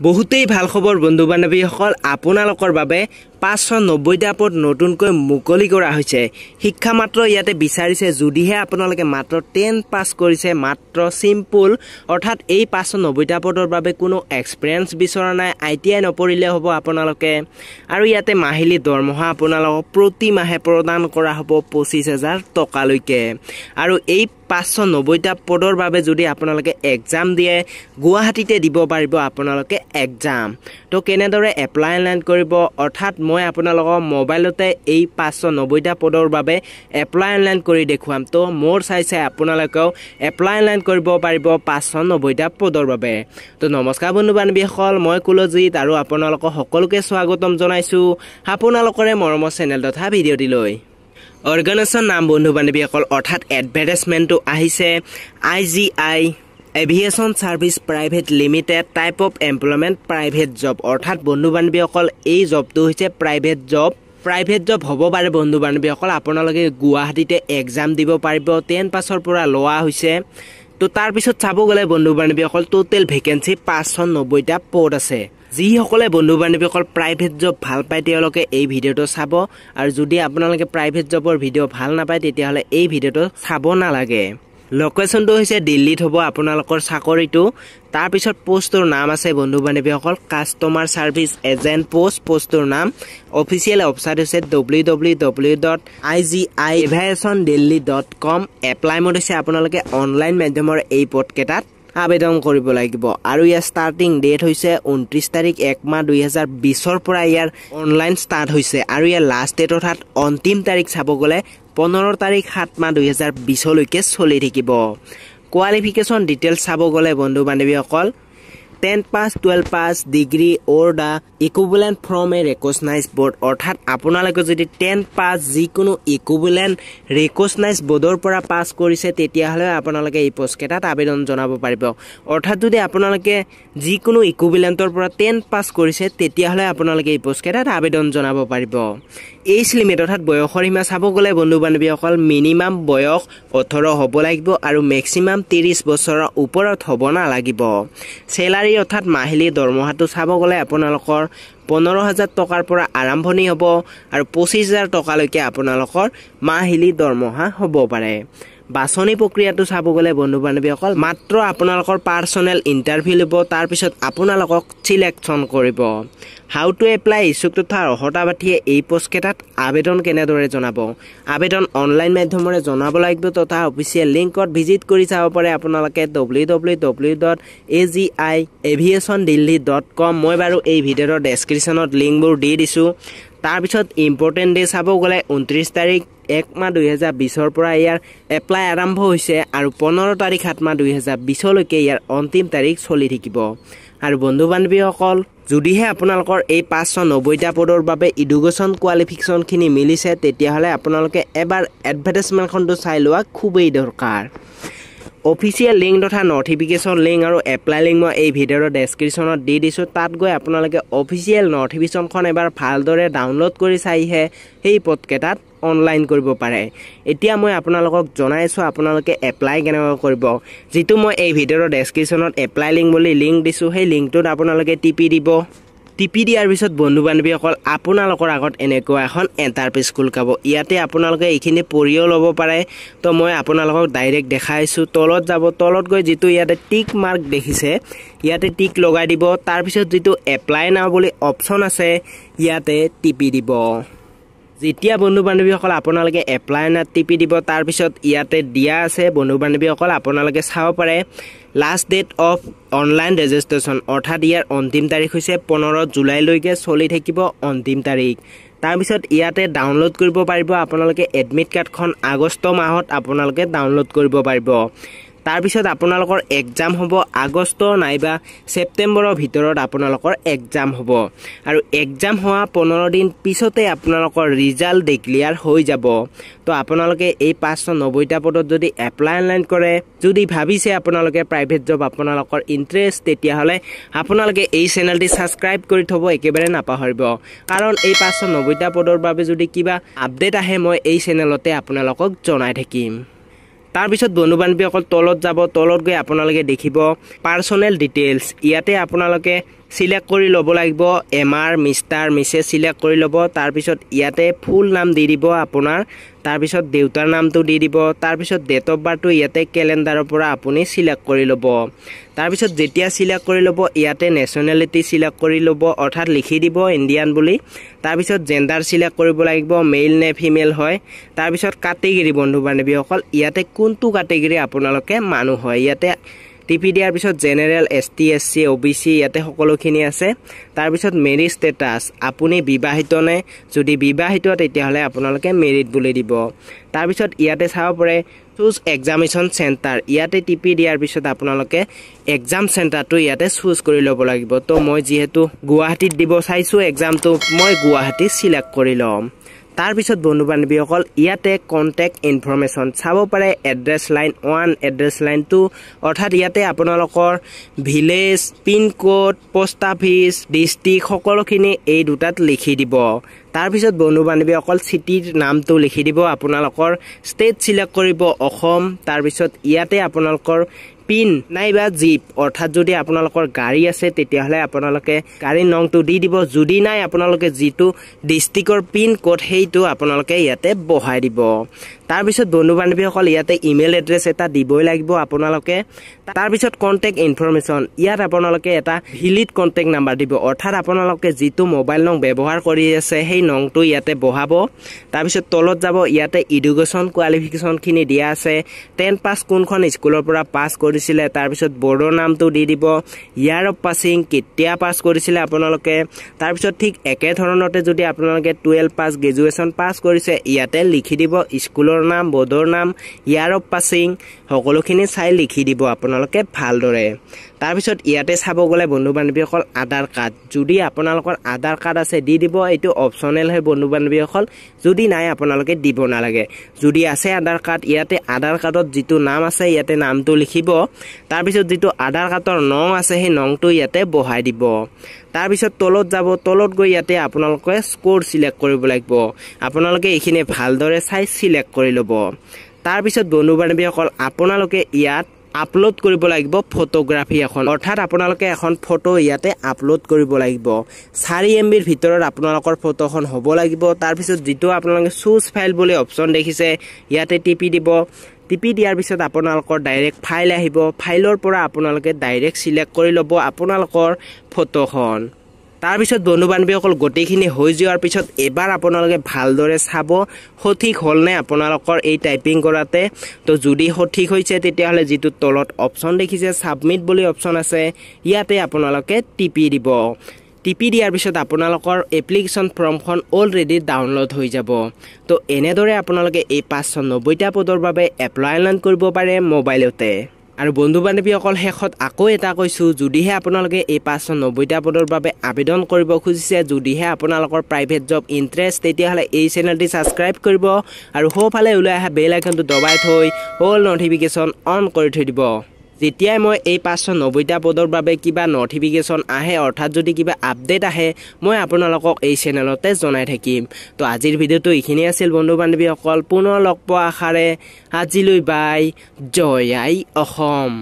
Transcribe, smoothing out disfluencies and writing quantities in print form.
বহুতেই ভাল খবৰ বন্ধু বান্ধৱীসকল আপোনালোকৰ বাবে 590টা পদ নতুনকৈ মুকলি কৰা হৈছে শিক্ষা মাত্ৰ ইয়াতে বিচাৰিছে যদিহে আপোনালোকে মাত্ৰ 10 পাছ কৰিছে মাত্ৰ সিম্পল অৰ্থাৎ এই 590টা পদৰ বাবে কোনো এক্সপেৰিয়েন্স বিচৰা নাই আইটিআই নপৰিলে হ'ব আপোনালোকে আৰু ইয়াতে মাহিলী দৰমহা আপোনালোকক প্ৰতি মাহে প্ৰদান কৰা হ'ব 25000 টকালৈকে আৰু এই 590টা পদৰ বাবে যদি আপোনালোকে এক্সাম দিয়ে গুৱাহাটীতে দিব পাৰিব আপোনালোকে এক্সাম তো কেনেদৰে এপ্লাই অনলাইন কৰিব অৰ্থাৎ মই আপোনালোকৰ মোবাইলতে এই 590টা পদৰ বাবে এপ্লাই অনলাইন কৰি দেখুৱাম তো মোৰ চাই আপোনালোকেও এপ্লাই অনলাইন কৰিব পাৰিব 590টা পদৰ বাবে তো নমস্কাৰ বন্ধু বান্ধৱীসকল মই কুলজিত আৰু আপোনালোকক সকলোকে স্বাগতম জনাইছো আপোনালোকৰে মৰমৰ চেনেল তথা ভিডিঅ'টিলৈ অৰ্গানাইজেশ্যন নাম বন্ধু বান্ধৱীসকল অৰ্থাৎ এডভাৰটাইজমেণ্টটো আহিছে IGI aviation service private limited type of employment private job অৰ্থাৎ বন্ধু বান্ধৱীসকল এই জবটো হৈছে প্ৰাইভেট জব হ'ব পাৰে বন্ধু বান্ধৱীসকল আপোনালোকে গুৱাহাটীতে এক্সাম দিব পাৰিব 10 পাছৰ পৰা লোৱা হৈছে তো তাৰ পিছত চাব গলে বন্ধু বান্ধৱীসকল টোটেল ভেকেন্সি 590টা পদ আছে যিসকলে বন্ধু বান্ধৱীসকল প্ৰাইভেট জব ভাল পায় তেওঁলোকে এই ভিডিঅটো চাব আৰু যদি আপোনালোকে প্ৰাইভেট জবৰ ভিডিঅ' ভাল নাপায় তেতিয়াহলে এই ভিডিঅটো চাব নালাগে লোকেশনটো হৈছে দিল্লীত হ'ব আপোনালোকৰ চাকৰিটো তাৰ পিছত পোষ্টৰ নাম আছে বন্ধু বান্ধৱীসকল কাস্টমাৰ সাৰ্ভিস এজেন্ট পোষ্টৰ নাম অফিচিয়েল ৱেবসাইট হৈছে www.igievaluationdelhi.com এপ্লাই মোড হৈছে আপোনালোকে অনলাইন মাধ্যমৰ এই পদকেটাত আবেদন কৰিব লাগিব আৰু ইয়াৰ ষ্টাৰ্টিং ডেট হৈছে 29 তাৰিখ 1 মাহ 2020 পৰা ইয়াৰ অনলাইন ষ্টাৰ্ট হৈছে আৰু ইয়াৰ লাষ্ট ডেট অৰ্থাৎ অন্তিম তাৰিখ চাব গলে 15 তাৰিখ 7 মাহ 2020 লৈকে চলি থাকিব কোৱালিফিকেশন ডিটেইলছ চাব গলে বন্ধু বান্ধৱীসকল 10 pass 12 pass degree or the equivalent from a recognized board অৰ্থাৎ আপোনালোকে যদি 10 pass যিকোনো equivalent recognized boardৰ পৰা পাস কৰিছে তেতিয়াহলে আপোনালোকে এই পোষ্টকেটাত আবেদন জনাব পাৰিব অৰ্থাৎ যদি আপোনালোকে যিকোনো equivalentৰ পৰা 10 পাস কৰিছে তেতিয়াহলে আপোনালোকে এই পোষ্টকেটাত আবেদন জনাব পাৰিব এজ লিমিট অৰ্থাৎ বয়সৰ সীমা চাব গলে বন্ধু বান্ধৱীসকল মিনিমাম বয়স 18 হ'ব লাগিব আৰু মেক্সিমাম 30 বছৰৰ ওপৰত হ'ব নালাগিব সেলাৰি অৰ্থাৎ মাহিলী দৰমহাটো চাব গলে আপোনালোকৰ 15000 টকাৰ পৰা আৰম্ভণি হ'ব আৰু 25000 টকালৈকে আপোনালোকৰ মাহিলী দৰমহা হ'ব পাৰে বাছনি প্ৰক্ৰিয়াটো চাব গলে বন্ধু বান্ধৱীসকল মাত্ৰ আপোনালোকৰ পাৰ্সোনেল ইন্টাৰভিউ ল'ব তাৰ পিছত আপোনালোকক সিলেকশন কৰিব হাউ টু এপ্লাই ইছুক তথা অৰ্হতাবাঠীয়ে এই পোষ্টকেটাত আবেদন কেনেদৰে জনাব আবেদন অনলাইন মাধ্যমৰে জনাব লাগিব তথা অফিচিয়েল লিংকত ভিজিট কৰি চাব পাৰে আপোনালোকে www.agievaluationdelhi.com মই বাৰু এই ভিডিঅ'ৰ ডেসক্ৰিপচনত লিংকবোৰ দি দিছো তাৰ পিছত ইম্পৰ্টেন্ট ডে চাব গলে 29 তাৰিখ 1 মাহ 2020 পৰা ইয়াৰ এপ্লাই আৰম্ভ হৈছে আৰু 15 তাৰিখ 7 মাহ 2020 লৈকে ইয়াৰ অন্তিম তাৰিখ চলি থাকিব আৰু বন্ধু বান্ধৱীসকল যদিহে আপোনালোকৰ এই 590টা পদৰ বাবে এডুকেশ্যন কোৱালিফিকেশন খিনি মিলিছে তেতিয়াহলে আপোনালোকে এবাৰ এডভাৰটাইজমেন্টখনটো চাই লোৱা খুবেই দৰকাৰ অফিচিয়েল লিংক তথা নটিফিকেশন লিংক আৰু এপ্লাই লিংক মই এই ভিডিঅ'ৰ ডেসক্ৰিপচনত দি দিছো তাত গৈ আপোনালোকে অফিচিয়েল নটিফিকেশনখন এবাৰ ভালদৰে ডাউনলোড কৰি চাইহে এই পদকেটাত অনলাইন কৰিব পাৰে এতিয়া মই আপোনালোকক জনাইছো আপোনালোকে এপ্লাই কেনেকৈ কৰিব যেটো মই এই ভিডিঅ'ৰ ডেসক্ৰিপচনত এপ্লাই লিংক বুলি লিংক দিছো সেই লিংকটোত আপোনালোকে টিপি দিয়াৰ পিছত বন্ধু বান্ধৱীসকল আপোনালোকৰ আগত এনেকুৱা এখন ইন্টাৰফেস খোল খাব ইয়াতে আপোনালোকে এইখিনি পঢ়িও ল'ব পাৰে তো মই আপোনালোকক ডাইৰেক্ট দেখাইছো তলত যাব তলত গৈ যেটো ইয়াতে টিক মাৰ্ক দেখিছে ইয়াতে টিক লগাই দিব তাৰ পিছত যেটো এপ্লাই নাও বুলি অপচন আছে ইয়াতে টিপি দিব যেতিয়া বন্ধু বান্ধৱীসকল আপোনালোকে এপ্লাই না টিপি দিব তাৰ পিছত ইয়াতে দিয়া আছে বন্ধু বান্ধৱীসকল আপোনালোকে চাব পাৰে last date of online registration অৰ্থাৎ ইয়াৰ অন্তিম তাৰিখ হৈছে 15 জুলাই লৈকে চলি থাকিব অন্তিম তাৰিখ তাৰ পিছত ইয়াতে ডাউনলোড কৰিব পাৰিব আপোনালোকে এডমিট কাৰ্ডখন আগষ্ট মাহত আপোনালোকে ডাউনলোড কৰিব পাৰিব তাৰ পিছত আপোনালোকৰ এক্সাম হ'ব আগষ্ট নাইবা সেপ্টেম্বৰৰ ভিতৰত আপোনালোকৰ এক্সাম হ'ব আৰু এক্সাম হোৱা 15 দিন পিছতে আপোনালোকৰ ৰিজাল্ট ডিক্লেয়াৰ হৈ যাব তো আপোনালোকে এই 590টা পদত যদি এপ্লাই অনলাইন কৰে যদি ভাবিছে আপোনালোকে প্ৰাইভেট জব আপোনালোকৰ ইন্টাৰেষ্ট তেতিয়াহলে আপোনালোকে এই চেনেলটি সাবস্ক্ৰাইব কৰি থব একেবাৰে নাপাহৰিব কাৰণ এই 590টা পদৰ বাবে যদি কিবা আপডেট আহে মই এই চেনেলতে আপোনালোকক জনাই থাকিম তাৰ পিছত বন্ধু বান্ধৱীসকল তলত যাব তলত গৈ আপোনালোকে দেখিব পাৰ্সোনেল ডিটেইলছ ইয়াতে আপোনালোকে সিলেক্ট কৰি ল'ব লাগিব এমআৰ মিষ্টাৰ মিছেছ সিলেক্ট কৰি ল'ব তাৰ পিছত ইয়াতে ফুল নাম দি দিব আপোনাৰ তাৰ পিছত দেউতাৰ নামটো দি দিব তাৰ পিছত ডেট অফ বাৰ্থটো ইয়াতে ক্যালেন্ডাৰৰ পৰা আপুনি সিলেক্ট কৰি ল'ব তাৰ পিছত যেতিয়া সিলেক্ট কৰি ল'ব ইয়াতে নেশনালিটি সিলেক্ট কৰি ল'ব অৰ্থাৎ লিখি দিব ইণ্ডিয়ান বুলি তাৰ পিছত জেন্ডাৰ সিলেক্ট কৰিব লাগিব মেল নে ফিমেল হয় তাৰ পিছত ক্যাটেগৰী বন্ধু বান্ধৱীসকল ইয়াতে কোনটো ক্যাটেগৰী আপোনালোকে মানুহ হয় ইয়াতে টিপি দিয়াৰ পিছত জেনাৰেল এসটি এসসি ওবিসি ইয়াতে সকলোখিনি আছে তাৰ পিছত মেৰিট ষ্টেটাস আপুনি বিবাহিত নে যদি বিবাহিত তেতিয়াহলে আপোনালোকে মেৰিট বুলি দিব তাৰ পিছত ইয়াতে চাব পাৰে চুজ এক্সামিনেশন সেন্টাৰ ইয়াতে টিপি দিয়াৰ পিছত আপোনালোকে এক্সাম সেন্টাৰটো ইয়াতে চুজ কৰি ল'ব লাগিব তো মই যেহেতু গুৱাহাটীত দিব চাইছো এক্সামটো মই গুৱাহাটী সিলেক্ট কৰি লম তাৰ পিছত বন্ধু বান্ধৱীসকল ইয়াতে কন্টেক্ট ইনফৰমেশন চাব পাৰে এড্ৰেছ লাইন 1 এড্ৰেছ লাইন 2 অৰ্থাৎ ইয়াতে আপোনালোকৰ village pin code post office district সকলোখিনি এই দুটাত লিখি দিব তাৰ পিছত বন্ধু বান্ধৱীসকল সিটিৰ নামটো লিখি দিব আপোনালোকৰ ষ্টেট সিলেক্ট কৰিব অসম তাৰ পিছত ইয়াতে আপোনালোকৰ পিন নাইবা জিপ অৰ্থাৎ যদি আপোনালোকৰ গাড়ী আছে তেতিয়াহলে আপোনালোকে গাড়ীৰ নংটো দি দিব যদি নাই আপোনালোকে যেটো ডিস্ট্ৰিক্টৰ পিন কোড হেইটো আপোনালোকে ইয়াতে বহাই দিব তাৰ পিছত বন্ধু বান্ধৱীসকল ইয়াতে ইমেইল এড্ৰেছ এটা দিবই লাগিব আপোনালোকে তাৰ পিছত কন্টেক্ট ইনফৰমেশন ইয়াত আপোনালোকে এটা ভ্যালিড কন্টেক্ট নাম্বাৰ দিব অৰ্থাৎ আপোনালোকে যেটো মোবাইল নং ব্যৱহাৰ কৰি আছে সেই নংটো ইয়াতে বহাব তাৰ পিছত তলত যাব ইয়াতে এডুকেশন কোৱালিফিকেশন খিনি দিয়া আছে 10 পাস কোনখন স্কুলৰ পৰা পাস কৰিছিলে তাৰ পিছত বৰ্ডৰ নামটো দি দিব ইয়াৰ অফ পাসিং কেতিয়া পাস কৰিছিলে আপোনালোকে তাৰ পিছত ঠিক একে ধৰণতে যদি আপোনালোকে 12 পাস গ্ৰেজুৱেচন পাস কৰিছে ইয়াতে লিখি দিব স্কুলৰ নাম বৰ্ডৰ নাম ইয়াৰ অফ পাসিং সকলোখিনি চাই লিখি দিব আপোনালোকে ভালদৰে তাৰ পিছত ইয়াতে চাব গলে বন্ধু বান্ধৱীসকল আধাৰ কাৰ্ড যদি আপোনালোকৰ আধাৰ কাৰ্ড আছে দি দিব এটো অপচনেল হয় বন্ধু বান্ধৱীসকল যদি নাই আপোনালোকে দিব নালাগে যদি আছে আধাৰ কাৰ্ড ইয়াতে আধাৰ কাৰ্ডত যেটো নাম আছে ইয়াতে নামটো লিখিব তাৰ পিছত যেটো আধাৰ কাৰ্ডৰ নং আছে সেই নংটো ইয়াতে বহাই দিব তাৰ পিছত তলত যাব তলত গৈ ইয়াতে আপোনালোকে স্কোৰ সিলেক্ট কৰিব লাগিব আপোনালোকে এইখিনি ভালদৰে চাই সিলেক্ট কৰি ল'ব তাৰ পিছত বন্ধু বান্ধৱীসকল আপোনালোকে ইয়াত আপলোড কৰিব লাগিব ফটোগ্ৰাফি এখন অৰ্থাৎ আপোনালোকে এখন ফটো ইয়াতে আপলোড কৰিব লাগিব 4 MB ৰ ভিতৰত আপোনালোকৰ ফটোখন হ'ব লাগিব তাৰ পিছত যেটো আপোনালোকে চুজ ফাইল বুলি অপচন দেখিছে ইয়াতে টিপি দিব টিপি দিয়াৰ পিছত আপোনালোকৰ ডাইৰেক্ট ফাইল আহিব ফাইলৰ পৰা আপোনালোকে ডাইৰেক্ট সিলেক্ট কৰি ল'ব আপোনালোকৰ ফটোখন তাৰ পিছত বন্ধু বান্ধৱীসকল গটেখিনি হৈ যোৱাৰ পিছত এবাৰ আপোনালোকে ভালদৰে চাব সঠিক হল নে আপোনালোকৰ এই টাইপিং কৰাতে তো যদি সঠিক হৈছে তেতিয়াহলে যেটো তলত অপচন দেখিছে সাবমিট বুলি অপচন আছে ইয়াতে আপোনালোকে টিপি দিব টিপি দিয়াৰ পিছত আপোনালোকৰ এপ্লিকেশন ফৰ্মখন অলৰেডি ডাউনলোড হৈ যাব তো এনেদৰে আপোনালোকে এই 590টা পদৰ বাবে এপ্লাই অনলাইন কৰিব পাৰে মোবাইলতে আৰু বন্ধু বান্ধৱীসকল শেষত আকৌ এটা কৈছো যদিহে আপোনালোকে এই 590টা পদৰ বাবে আবেদন কৰিব খুজিছে যদিহে আপোনালোকৰ প্ৰাইভেট জব ইন্টাৰেষ্ট তেতিয়াহলে এই চেনেলটি সাবস্ক্ৰাইব কৰিব আৰু হোফালে উলাই আহা বেল আইকনটো দবাই থৈ অল নটিফিকেশন অন কৰি থৈ দিব যেতিয়া মই এই 590টা পদৰ বাবে কিবা নটিফিকেশন আহে অৰ্থাৎ যদি কিবা আপডেট আহে মই আপোনালোকক এই চেনেলতে জনাই থাকিম তো আজিৰ ভিডিওটো ইখিনি আছিল বন্ধু বান্ধৱীসকল পুনৰ লগ পোৱা আশাৰে আজিলৈ বাই জয় আই অসম।